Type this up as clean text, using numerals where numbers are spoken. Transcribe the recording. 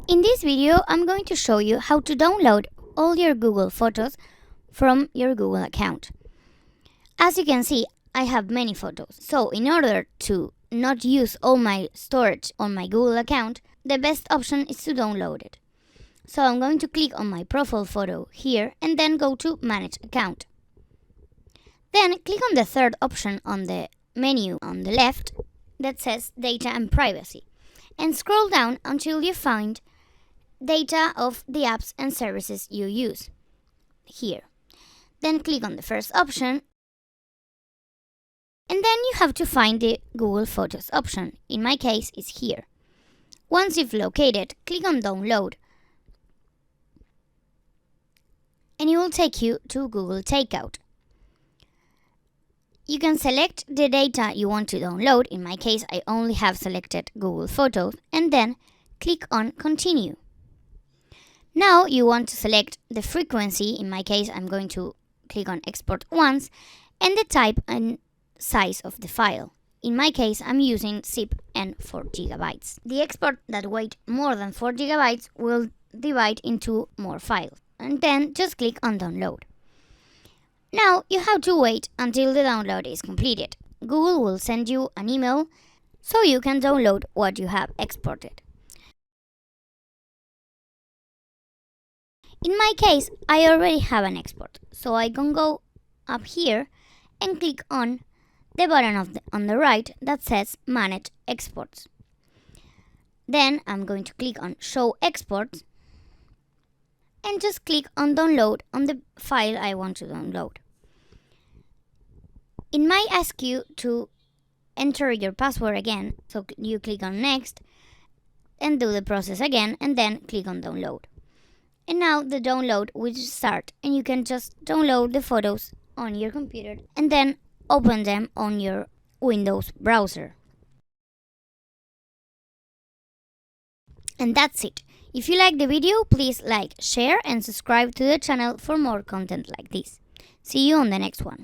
In this video, I'm going to show you how to download all your Google Photos from your Google account. As you can see, I have many photos. So in order to not use all my storage on my Google account, the best option is to download it. So I'm going to click on my profile photo here and then go to Manage Account. Then click on the third option on the menu on the left that says Data and Privacy and scroll down until you find Data of the apps and services you use here. Then click on the first option and then you have to find the Google Photos option. In my case, it's here. Once you've located, click on Download and it will take you to Google Takeout. You can select the data you want to download. In my case, I only have selected Google Photos and then click on Continue. Now you want to select the frequency. In my case, I'm going to click on Export Once and the type and size of the file. In my case, I'm using zip and 4 GB. The export that weighs more than 4 GB will divide into more files. And then just click on Download. Now you have to wait until the download is completed. Google will send you an email so you can download what you have exported. In my case, I already have an export, so I can go up here and click on the button on the right that says Manage Exports. Then I'm going to click on Show Exports and just click on Download on the file I want to download. It might ask you to enter your password again, so you click on Next and do the process again and then click on Download. And now the download will start and you can just download the photos on your computer and then open them on your Windows browser. And that's it. If you like the video, please like, share and subscribe to the channel for more content like this. See you on the next one.